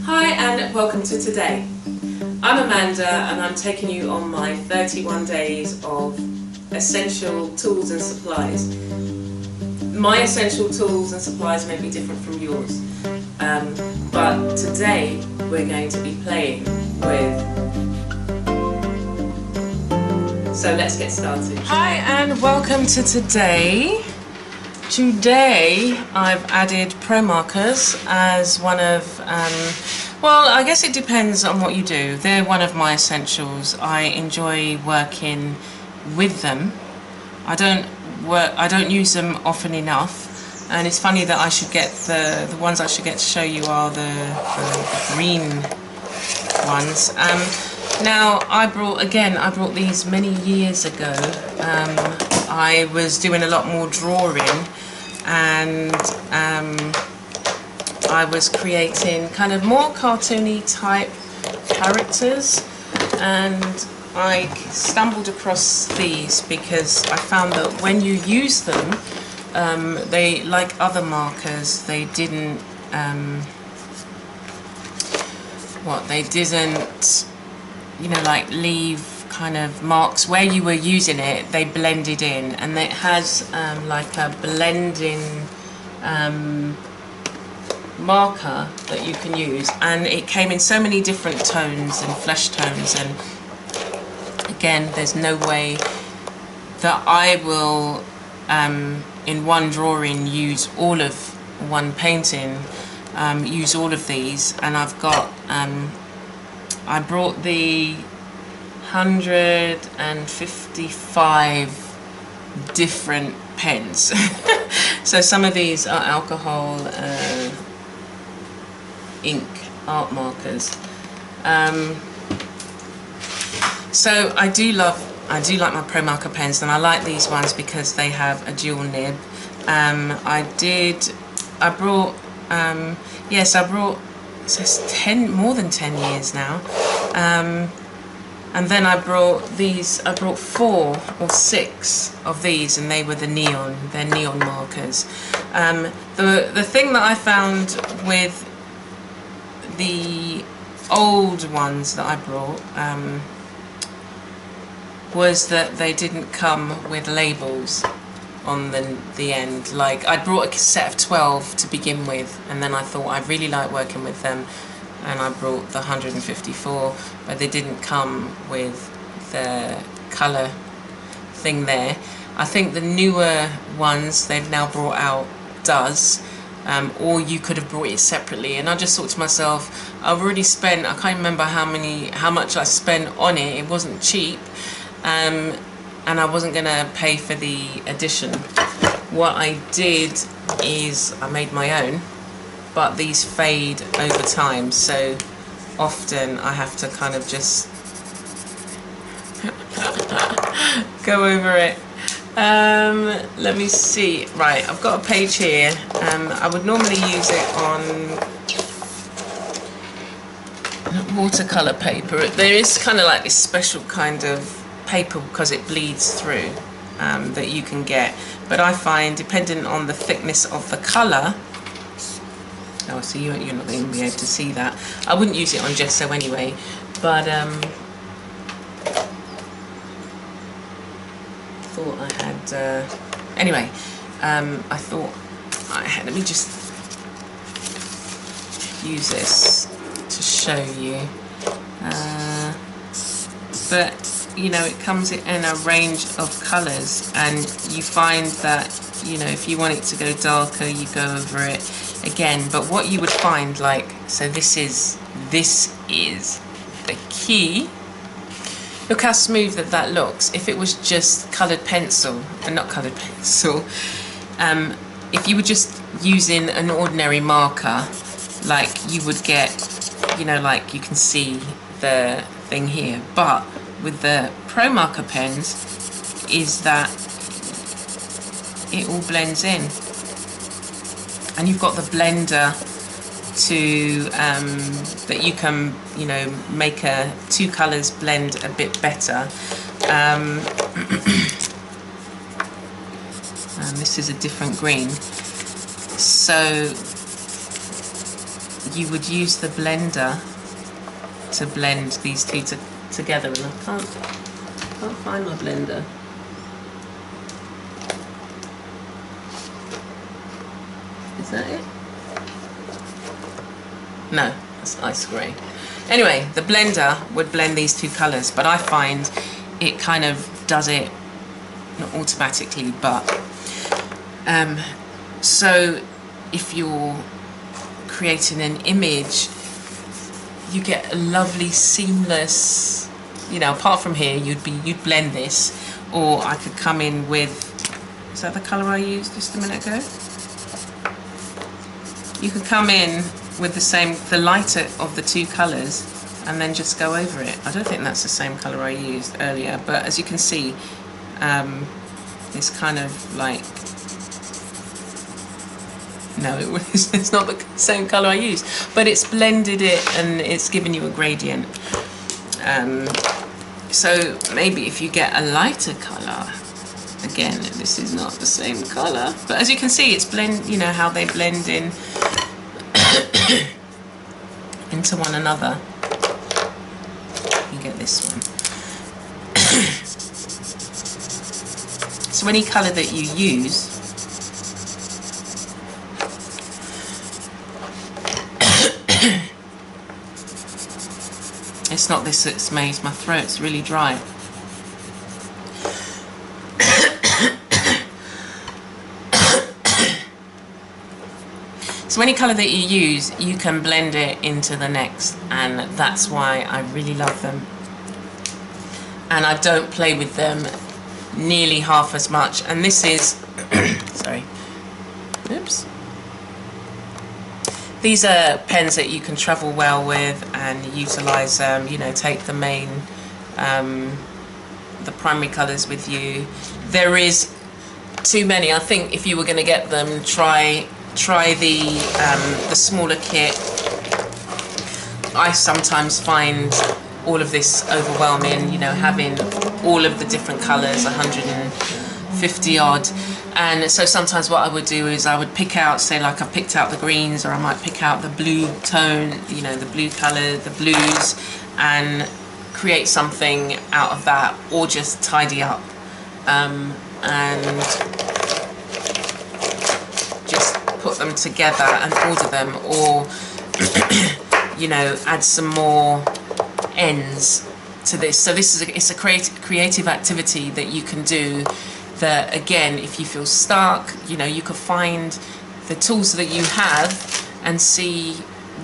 Hi and welcome to today. I'm Amanda and I'm taking you on my 31 days of essential tools and supplies. My essential tools and supplies may be different from yours, but today we're going to be playing with. So let's get started. Hi and welcome to today. Today I've added Pro Markers as one of, well, I guess it depends on what you do. They're one of my essentials. I enjoy working with them. I don't use them often enough, and it's funny that I should get the ones I should get to show you are the green ones. Now I brought these many years ago. I was doing a lot more drawing, and I was creating kind of more cartoony type characters, and I stumbled across these because I found that when you use them, they, like other markers, they didn't you know, like leave kind of marks where you were using it. They blended in, and it has like a blending marker that you can use, and it came in so many different tones and flesh tones, and again there's no way that I will in one drawing use all of one painting, use all of these. And I've got I brought the 155 different pens. So some of these are alcohol ink art markers. So I do like my Pro Marker pens, and I like these ones because they have a dual nib. I brought so it's more than 10 years now. And then I brought 4 or 6 of these, and they're neon markers. The thing that I found with the old ones that I brought was that they didn't come with labels on the end. Like, I brought a set of 12 to begin with, and then I thought I really like working with them, and I brought the 154, but they didn't come with the colour thing there. I think the newer ones they've now brought out does, or you could have brought it separately. And I just thought to myself, I've already spent, I can't remember how much I spent on it. It wasn't cheap, and I wasn't going to pay for the addition. What I did is I made my own, but these fade over time, so often I have to kind of just go over it. Let me see. Right, I've got a page here. I would normally use it on watercolour paper. There is kind of like this special kind of paper because it bleeds through, that you can get, but I find, depending on the thickness of the colour, oh, so you're not going to be able to see that. I wouldn't use it on gesso anyway, but thought I had anyway. I thought I had, let me just use this to show you, but you know, it comes in a range of colours, and you find that, you know, if you want it to go darker, you go over it again. But what you would find, like, so this is the key. Look how smooth that looks. If it was just coloured pencil, and not coloured pencil, if you were just using an ordinary marker, like, you would get, you know, like, you can see the thing here. But with the Pro Marker pens is that it all blends in, and you've got the blender to that you can, you know, make two colours blend a bit better. And this is a different green. So you would use the blender to blend these two together, and I can't find my blender. Is that it? No, that's ice grey. Anyway, the blender would blend these two colours, but I find it kind of does it, not automatically, but so if you're creating an image, you get a lovely seamless, you know, apart from here you'd blend this, or I could come in with, is that the colour I used just a minute ago? You could come in with the lighter of the two colours and then just go over it. I don't think that's the same colour I used earlier, but as you can see, it's kind of like, no, it's not the same colour I used, but it's blended it and it's given you a gradient. So maybe if you get a lighter colour, again, this is not the same colour, but as you can see, it's you know how they blend in into one another. You get this one. So any colour that you use, it's not this that's made my throat's really dry. So any colour that you use, you can blend it into the next, and that's why I really love them. And I don't play with them nearly half as much. And this is, sorry, oops. These are pens that you can travel well with and utilise, you know, take the main, the primary colours with you. There is too many. I think if you were going to get them, try the smaller kit. I sometimes find all of this overwhelming, you know, having all of the different colours, 150 odd. And so sometimes what I would do is I would pick out, say like I picked out the greens, or I might pick out the blue tone, you know, the blue colour, the blues, and create something out of that, or just tidy up and just put them together and order them, or you know, add some more ends to this. So this is it's a creative activity that you can do, that again, if you feel stuck, you know, you could find the tools that you have and see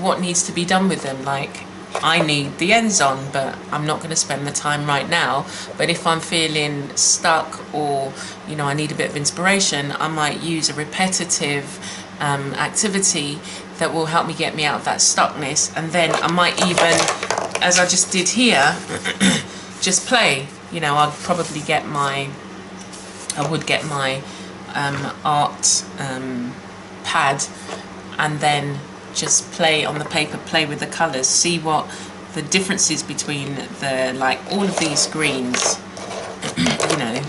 what needs to be done with them. Like, I need the ends on, but I'm not going to spend the time right now. But if I'm feeling stuck, or you know, I need a bit of inspiration, I might use a repetitive activity that will help me get me out of that stuckness. And then I might even, as I just did here, just play. You know, I'd probably get my, I would get my art pad, and then just play on the paper, play with the colours, see what the differences between the, like all of these greens, you know,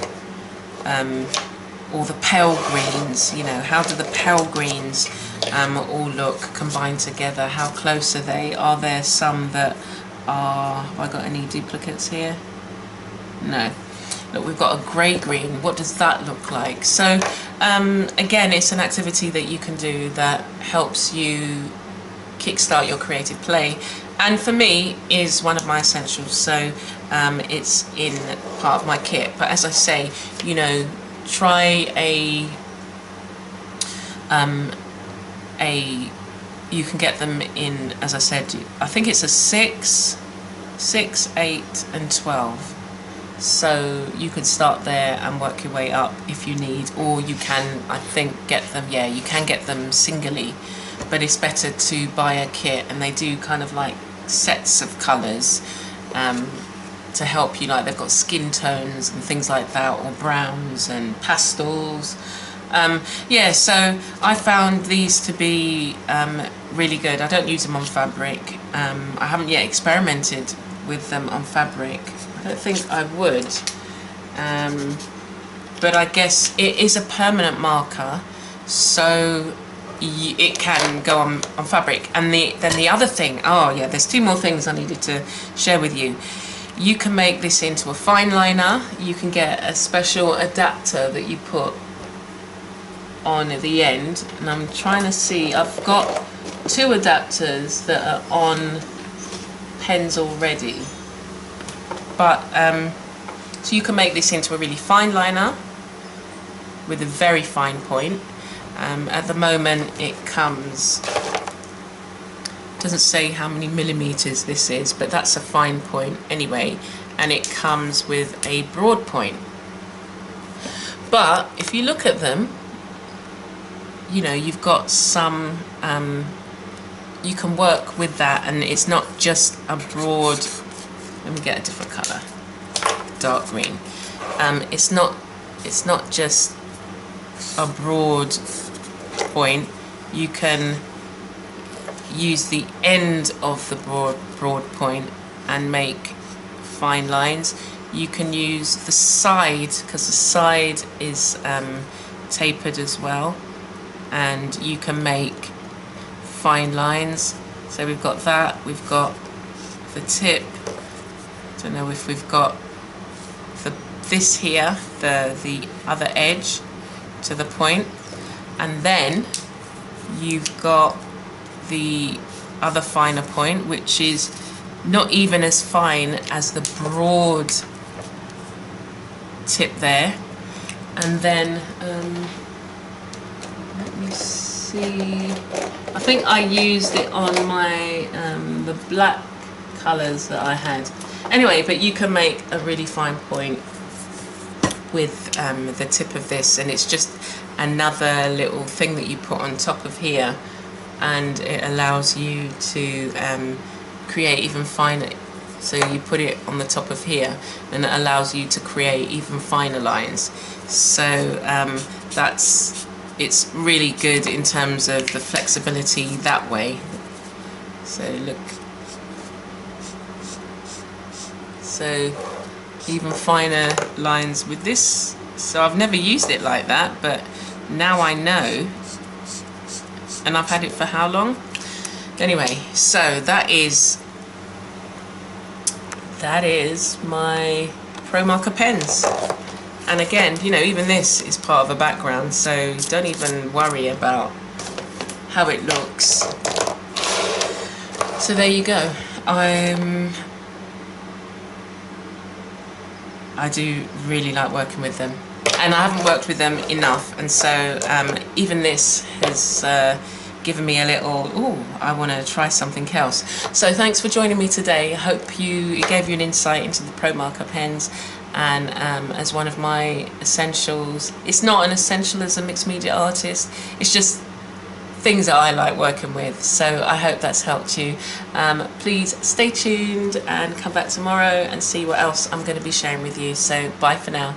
or the pale greens, you know, how do the pale greens all look combined together? How close are they? Are there some that are, have I got any duplicates here? No. Look, we've got a grey green. What does that look like? So again, it's an activity that you can do that helps you kickstart your creative play, and for me is one of my essentials. So it's in part of my kit. But as I say, you know, try you can get them in, as I said, I think it's a 6, 8 and 12. So you could start there and work your way up if you need, or you can, I think, get them, yeah, you can get them singly, but it's better to buy a kit, and they do kind of like sets of colours to help you, like they've got skin tones and things like that, or browns and pastels. Yeah, so I found these to be really good. I don't use them on fabric. I haven't yet experimented with them on fabric. I don't think I would, but I guess it is a permanent marker, so it can go on fabric. And then the other thing, oh yeah, there's two more things I needed to share with you. You can make this into a fine liner. You can get a special adapter that you put on at the end, and I'm trying to see, I've got two adapters that are on pens already, but so you can make this into a really fine liner with a very fine point. At the moment it comes, doesn't say how many millimeters this is, but that's a fine point anyway, and it comes with a broad point. But if you look at them, you know, you've got some, you can work with that, and it's not just a broad, let me get a different colour, dark green. It's not just a broad point. You can use the end of the broad point and make fine lines. You can use the side, because the side is tapered as well, and you can make fine lines. So we've got that, we've got the tip, don't know if we've got this here, the other edge to the point, and then you've got the other finer point, which is not even as fine as the broad tip there. And then let me see, I think I used it on my the black colours that I had. Anyway, but you can make a really fine point with the tip of this, and it's just another little thing that you put on top of here, and it allows you to create even finer. So you put it on the top of here, and it allows you to create even finer lines. So it's really good in terms of the flexibility that way. So look, so even finer lines with this. So I've never used it like that, but now I know, and I've had it for how long? Anyway, so that is my Promarker pens. And again, you know, even this is part of a background, so don't even worry about how it looks. So there you go. I do really like working with them, and I haven't worked with them enough, and so even this has given me a little, ooh, I want to try something else. So thanks for joining me today. I hope it gave you an insight into the Promarker pens, and as one of my essentials. It's not an essential as a mixed media artist, it's just things that I like working with. So I hope that's helped you. Please stay tuned and come back tomorrow and see what else I'm going to be sharing with you. So bye for now.